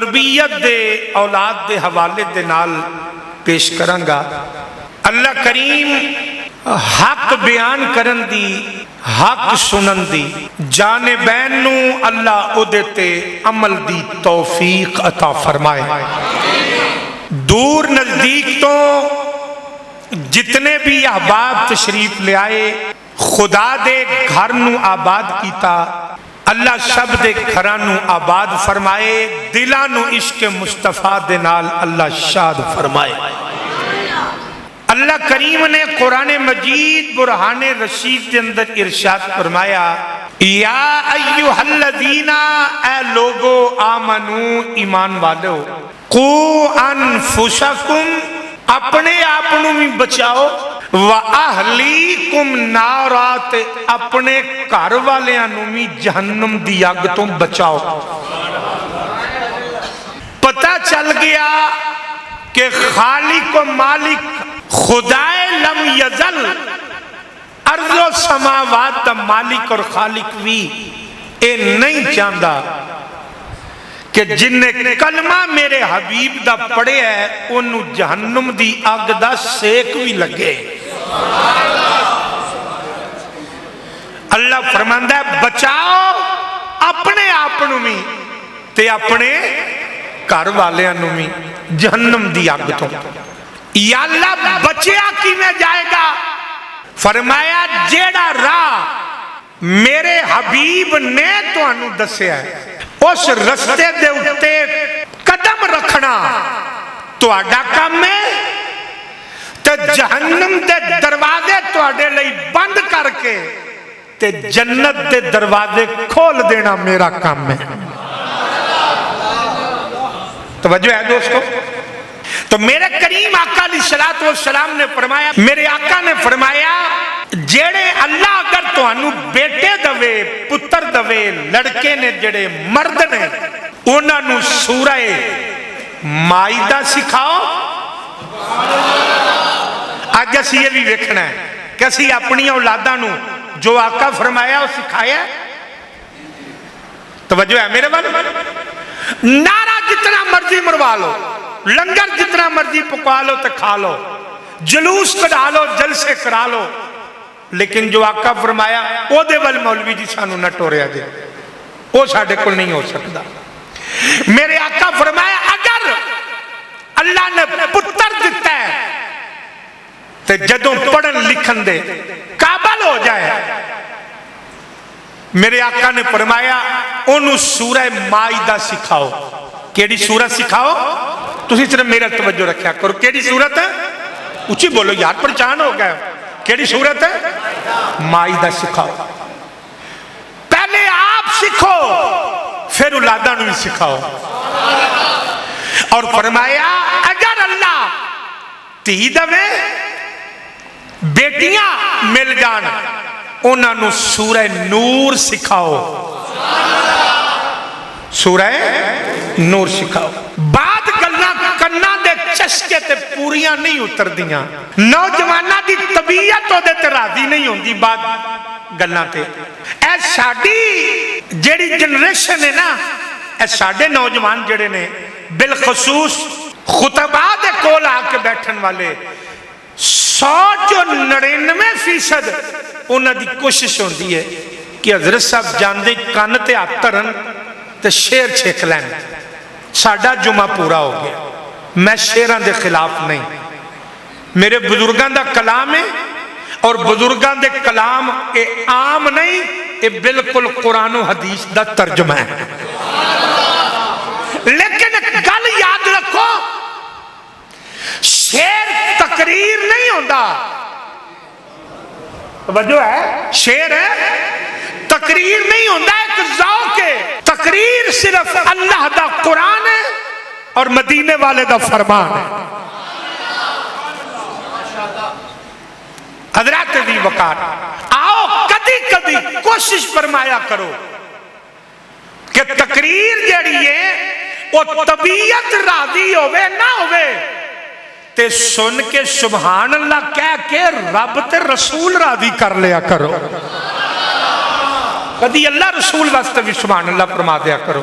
तरबियत दे औलाद दे हवाले दे नाल पेश करांगा। अल्लाह करीम हक बयान करन दी, हक सुनन दी, जाने बैन नू अल्लाह उहदे ते अमल दी तौफीक अता फरमाए। दूर नजदीक तो जितने भी अहबाब तशरीफ ले आए, खुदा दे घर नू आबाद कीता। अल्लाह सब दे घरां नू आबाद फरमाए। दिलां नू इश्क मुस्तफा दे नाल अल्लाह शाद फरमाए। अल्लाह करीम ने कुरान मजीद बुरहान रशीद के अंदर इरशाद फरमाया, या अय्युहल्लज़ीना, ए लोगो आमनू, ईमान वालो, कू अनफुसकुम, अपने आप नू भी बचाओ, व अहलीकुम नारा, ते अपने घर वालियां नू भी जहन्नम दी अग तो बचाओ। पता चल गया कि खालिक व मालिक खुदाए लम यजल अर्ज़ो समावात दा मालिक और खालिक भी ये नहीं चाहता कि जिन्हें कलमा मेरे हबीब दा पढ़े है उन्हों जहन्नुम दी अग दा सेक भी लगे। अल्लाह फरमांदा है बचाओ अपने आप नू भी ते अपने घर वालियां नू भी जहन्नुम दी अग तो। या अल्लाह बचिया किवें जाएगा? फरमाया जेड़ा राह मेरे हबीब ने तुहानू दस्या उस रस्ते दे उत्ते कदम रखना तुहाडा काम है, ते जहन्नम दे दरवाजे तुहाडे लई बंद करके ते जन्नत दे दरवाजे खोल देना मेरा काम है। तवज्जो है दोस्तों? तो मेरे करीम आका अलैहिस्सलातु वस्सलाम ने फरमाया, मेरे आका ने फरमाया, जेड़े अल्लाह अगर तुहानू बेटे दवे, पुत्र दवे, लड़के ने जेड़े मर्द ने, उन्होंने सूरह माइदा सिखाओ। अज असी ये भी वेखना है कि असी अपनी औलादा नू जो आका फरमाया वो सिखाया। तवज्जो है मेरे वाल? नारा जितना मर्जी मरवा लो, लंगर जितना मर्जी पकवा लो तो खा लो, जुलूस कढ़ा लो, जलसे करा लो, लेकिन जो आका फरमाया ओदे वल मौलवी जी सानू न टोरिया जे, वो साडे कोल नहीं हो सकता। मेरे आका फरमाया अगर अल्लाह ने पुत्र दिता है तो जदों पढ़न लिखन दे काबल हो जाए, मेरे आका ने फरमाया ओनू सूरह माइदा सिखाओ। केड़ी सूरत सिखाओ? तुसी सिर्फ मेरा तवज्जो रखा करो। केड़ी सूरत है? उची बोलो यार, पहचान हो गया। केड़ी सूरत है? माइदा सिखाओ। पहले आप सीखो फिर औलादा नू भी सिखाओ। और फरमाया अगर अल्लाह धी दवे, बेटियां मिल जान, उन्होंने सूरह नूर सिखाओ। सूरह नूर सिखाओ। बाद गल्लां कन्ना दे चस्के ते पूरियां नहीं उतरदियां। नौजवाना दी तबीयत ओदे ते राजी नहीं होंदी बाद गल्लां ते। ऐ साडी जेड़ी जनरेशन है ना, ऐ साडे नौजवान जेड़े ने बिलखसूस खुतबा दे कोल आके बैठन वाले 100-99% उन्हां दी कोशिश होंदी है कि हजरत साहब जांदे कन ते हथ धरन ते शेर छेक लैन, साडा जुमा पूरा हो गया। मैं शेरां दे खिलाफ नहीं, मेरे बुजुर्गां दा कलाम है और बुजुर्गां दे कलाम ये आम नहीं, ये बिल्कुल कुरान और हदीस दा तर्जमा है। लेकिन गल याद रखो, शेर तकरीर नहीं होता। वजह है शेर है तकरीर नहीं होता, एक ज़ौक़ है। तकरीर सिर्फ अल्लाह दा कुरान है और मदीने वाले दा फरमान है। हज़रात दी वक़ार आओ कदी कदी कोशिश फरमाया करो कि तकरीर जड़ी है वो तबीयत राजी होवे ना होवे ते सुन के सुभान अल्लाह कह के रब ते रसूल राजी कर लिया करो। कदी अल्लाह रसूल वास्ते भी सुभान अल्लाह फरमा दिया करो।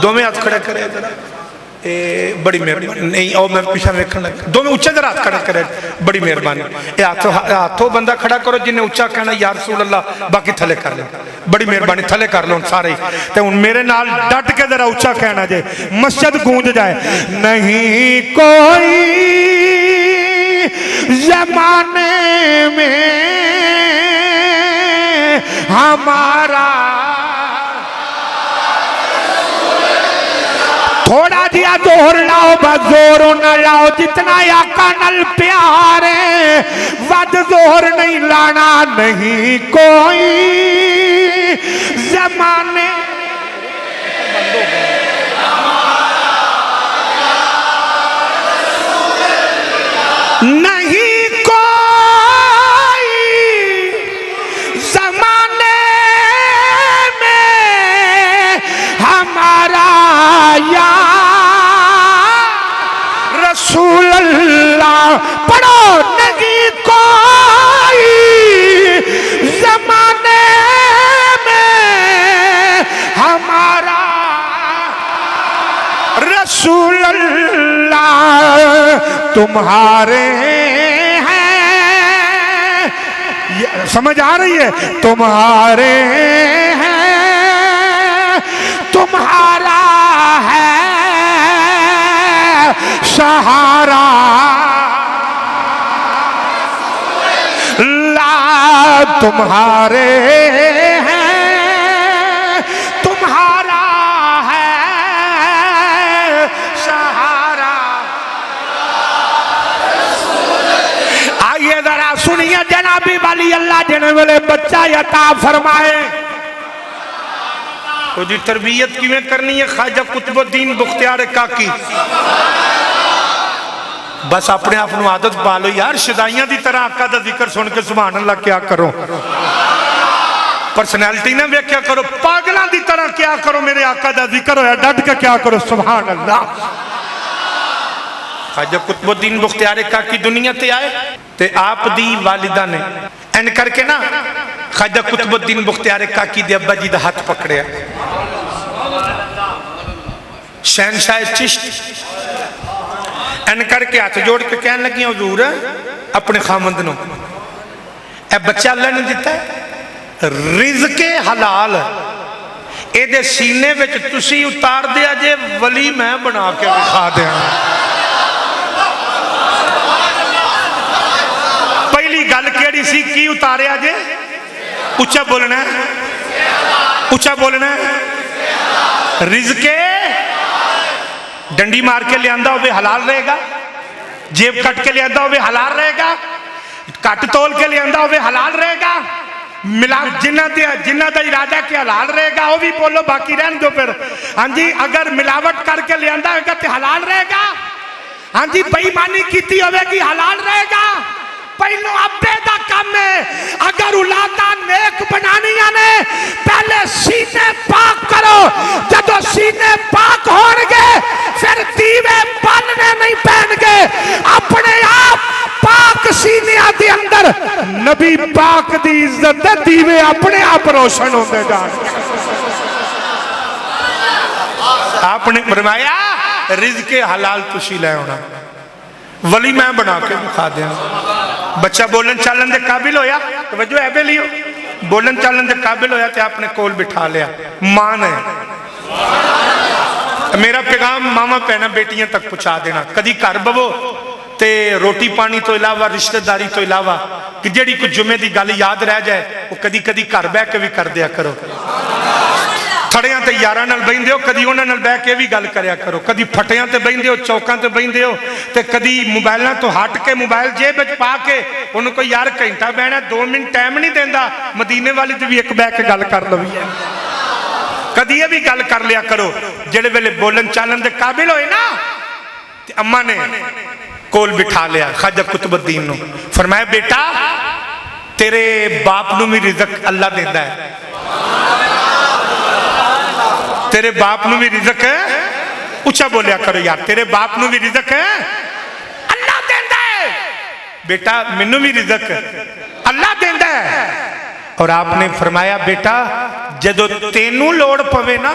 दोवें हाथ खड़े करे जरा, बड़ी मेहरबानी। नहीं आओ मैं पिछा वेखन लग, दोवें उच्चा जरा हाथ खड़ा करे, बड़ी मेहरबानी। ये हाथों बंदा खड़ा करो जिन्हें उच्चा कहना या रसूल अल्लाह, बाकी थले कर लो, बड़ी मेहरबानी थले कर लो सारे। तो हुण मेरे नाल डट के जरा उच्चा कहना जे, मस्जिद गूंज जाए। नहीं कोई जमाने में हमारा, थोड़ा जिया जोर लाओ, बस जोर न लाओ जितना आका नल प्यार है, वध जोर नहीं लाना। नहीं कोई जमाने, नहीं कोई जमाने में हमारा यार रसूल अल्लाह। पढ़ो, नहीं कोई जमाने में हमारा रसूल अल्लाह। तुम्हारे हैं, समझ आ रही है? तुम्हारे हैं, तुम्हारा है सहारा, ला तुम्हारे हैं, तुम्हारा है सहारा। आइए जरा सुनिए जनाबी वाली अल्लाह जिन्हें वेले बच्चा अता फरमाए, उसकी तरबियत किवें करनी है ख्वाजा कुतुबुद्दीन बख्तियार काकी। बस अपने आप को आदत पा लो यार, शदाइयां की तरह आका दा जिक्र सुन के सुभान अल्लाह क्या करो, पर्सनैलिटी ना वेख्या करो, पागलों की तरह क्या करो, मेरे आका दा जिक्र होया डट के क्या करो, सुभान अल्लाह। ख्वाजा कुतुबुद्दीन बख्तियार काकी दुनिया ते आए ते आप दी वालिदा ने एन करके ना ख्वाजा कुतुबुद्दीन बख्तियार काकी दे अब्बा जी दा हाथ पकड़िया। शहनशाह चिश्त एन करके हाथ जोड़ के कहने लगी, हुजूर अपने खामंद नो ए बच्चा अल्लाह ने दिता है, रिज़्क़े हलाल एदे सीने विच तुसी उतार दिया जे, वली मैं बना के विखा दिया। पहली गल केड़ी सी, की उतारिया जे? उच्चा बोलना, उच्चा बोलना। रिज़्क़े डंडी मार के लिया हो हलाल रहेगा, जेब कट के लिया हो हलाल रहेगा, कट तोल के लिया हो हलाल रहेगा, मिला जिन्ना का इरादा के हलाल रहेगा वो भी बोलो, बाकी रहने दो फिर। हाँ जी, अगर मिलावट करके लिया होगा तो हलाल रहेगा। हाँ जी, बेईमानी की होगी हलाल रहेगा। पहलो अब्बे का काम है, अगर औलादा नेक बनानिया ने पहले सीने पाक करो, जब सीने पाक होंगे फिर दीवे बनने नहीं पैणगे, अपने आप पाक सीने के अंदर नबी पाक दी इज्जत दे दीवे अपने आप रोशन होते जाएंगे। आपने फरमाया रिज़्क़े हलाल तुसी ले आना, वली मैं बना के दिखा दिया। बच्चा बोलन चालन के काबिल होया तो वजो ऐबे लियो, बोलन चालन के काबिल होया तो आपने कोल बिठा लिया। मान है, मेरा पैगाम मामा भैन बेटियां तक पहुंचा देना। कदी घर बवो ते रोटी पानी तो इलावा रिश्तेदारी तो इलावा कि जेड़ी कुछ जुमे की गल याद रह जाए वो कदी कदी घर बह के भी कर दिया करो। थड़ियां ते यारां नाल बहिंदे हो, कदी उन्हां नाल बह के भी गल करया करो। कदी फटियां ते बहिंदे हो, चौकां ते बहिंदे हो, ते कदी मोबाइलां तो हट के मोबाइल जेब विच पा के उन्होंने कोई यार घंटा बहना 2 मिनट टाइम नहीं देंदा, मदीने वाली ते भी एक बह के गल कर लवी है। कदी ये भी गल कर लिया करो। जेड़े वेले बोलन चालन दे काबिल होए ना, ते अम्मा ने कोल बिठा लिया ख्वाजा कुतुबुद्दीन नु, फरमाया बेटा तेरे बाप नू भी रिज़्क़ अल्लाह देंदा है, तेरे बाप नू भी रिज़्क़ है। उच्चा बोलिया करो यार, तेरे बाप नू भी रिज़्क़ है अल्लाह देंदा है, बेटा मैनू भी रिज़्क़ अल्लाह देंदा है। और आपने फरमाया बेटा जदों तेनू लोड़ पवे ना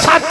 7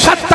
7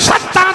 7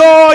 2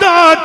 2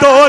2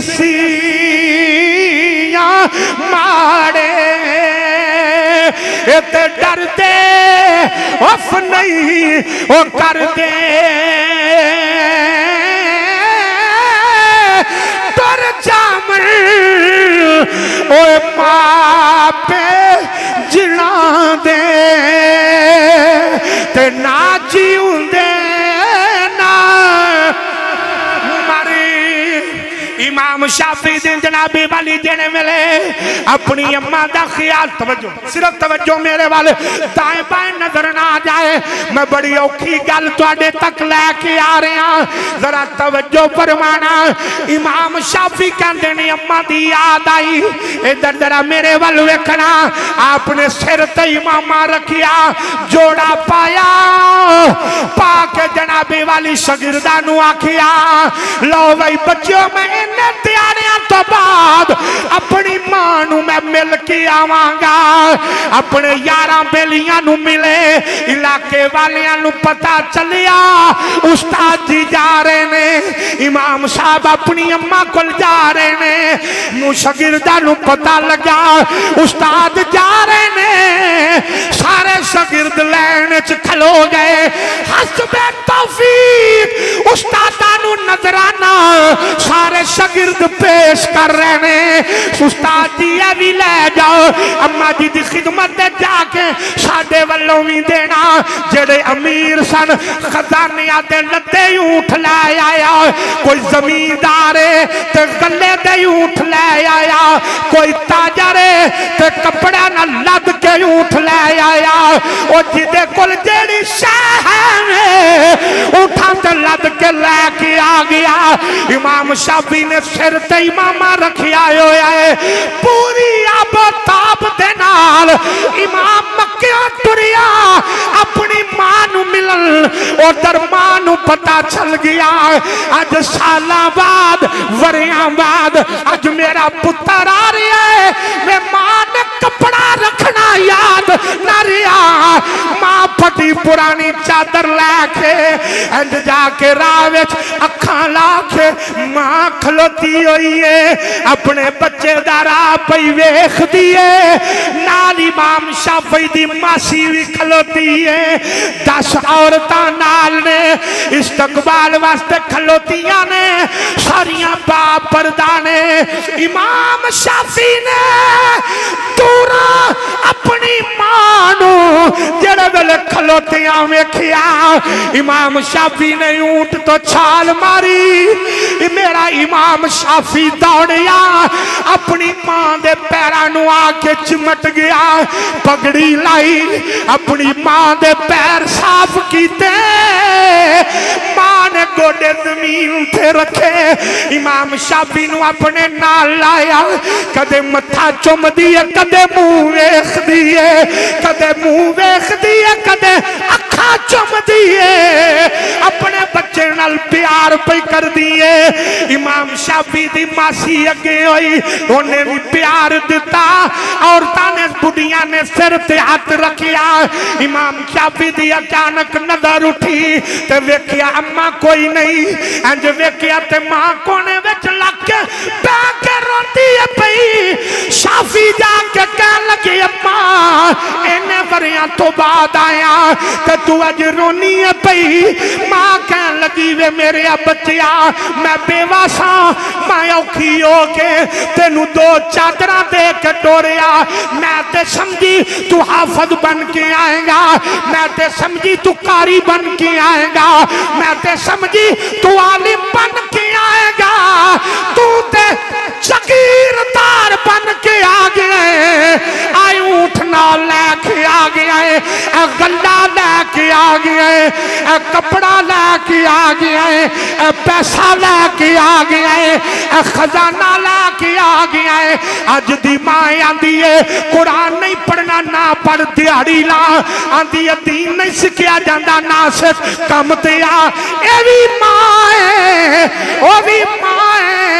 असीयां माड़े ते डर दे उफ नहीं ओ कर दे डर जामन ओए पापे जिना दे ते ना जीउंदे ना मरी। इमाम शाफी दिन जनाबी वाली देने मिले अपनी अम्मा दा ख्याल तवज्जो सिर्फ तवज्जो मेरे वाल दाएं बाएं नजर ना आ जाए मैं बड़ी औखी गल तुहाडे तक लेके आ रहा जरा तवज्जो फरमाना। इमाम शाफी कहंदे ने अम्मा दी याद आई इधर जरा मेरे वाल वेखना आपने सिर ते इमामा रखिया जोड़ा पाया पाके जनाबे वाली शगिरदा नु आखिया लो भाई बच्चों मैं त्यारियां तो बाद अपनी मां नू मैं मिल के आवांगा अपने यारां बेलियां नू मिले इलाके वालियां नू पता चलिया उस्ताद जी जा रहे ने इमाम साहब अपनी अम्मा कोल जा रहे ने नू शगिरदा नू पता लगा उस्ताद जा रहे ने सारे शगिर्द लैन च खलो गए हसबे तौफीक उस्तादा नू नजराना सारे शगिर्द पेश कर रहे ने उस्ताद जी ये भी ले जाओ अम्मा जी दी खिदमत जाके साडे वल्लों भी देना जेड़े अमीर सन खजानिया दे लद्दे ऊंट ले आया कोई जमींदार ते गले दे ऊंट ले आया कोई ताजर ते कपड़े नाल लद के ऊंट ले आया ओ जिदे कोल जेड़ी शह है ऊंटां ते लद के लेके आ गया। इमाम शाफी ने सिर ते इमामा रखिया होया है पूरी आबताब दे नाल इमाम मक्के टुरिया अपनी मां नू मिलन उधर मां नू पता चल गया अज सालां बाद वरियां बाद अज मेरा पुत्र आ रहा है मैं मां ने कपड़ा रखना याद ना रहा मां फटी पुरानी चादर लेके इंज जाके राह विच अखां ला के मां खलोती हुई है अपने बच्चे दा राह पई वेखदी है नाल इमाम शाफी दी मासी भी खलोती है 10 औरतां नाल ने इस्तकबाल वास्ते खलोतियां ने सारियां बाप पर्दा ने इमाम शाफी ने दूरा अपनी मां नू जेड़े वेले खलोतियां वेखिया इमाम शाफी ने ऊंट तो छाल मारी मेरा इमाम शाफी दौड़िया अपनी मां दे पैरां नू आके चिमट गया पगड़ी लाई अपनी मां दे पैर साफ कीते मां ने गोडे जमीन ते रखे इमाम शाफी नू अपने नाल लाया कदे मत्था चुमदी है कदे मुंह वेखदी है कदे मुंह वेखदी है कदे अखां चुमदी है अपने बच्चे नाल प्यार पे कर दिए। इमाम शाफी दी मासी अगे हुई उन्हें भी प्यार दिता औरतां ने बुढ़िया ने सिर ते हाथ रखिया इमाम शाफी दी अचानक नजर उठी ते वेखिया अम्मा कोई नहीं इंज वेखिया ते मां कोने विच लग के बैठ के रोती है पई शाफी जाके कहन लगी अम्मा इन्ने वरियां तो बाद आया ते तू अज रोनी है पई मां कहन लगी वे मेरे बच्चिया मैं बेवा सा मैं औखी हो के तेनू 2 चादरां दे के टोरिया मैं ते समझी तू हाफज बन के आएगा मैं ते समझी तू कारी बन के आएगा मैं ते समझी तू आलिम बन के आएगा तू ते जागीरदार बन के आ गया आई ऊंट ना लेके आ गया है गल्ला लेके आ गया है कपड़ा लेके आ गया है पैसा लेके आ गया है खजाना लेके आ गया है अज दी मां आंदी है कुरान नहीं पढ़ना ना पढ़ दिहाड़ी ला आंदी है दीन नहीं सिखिया जाता ना सिर्फ कम ते आ ए भी मां है ओ भी मां है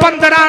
15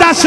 10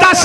10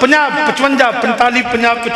50 55 45 50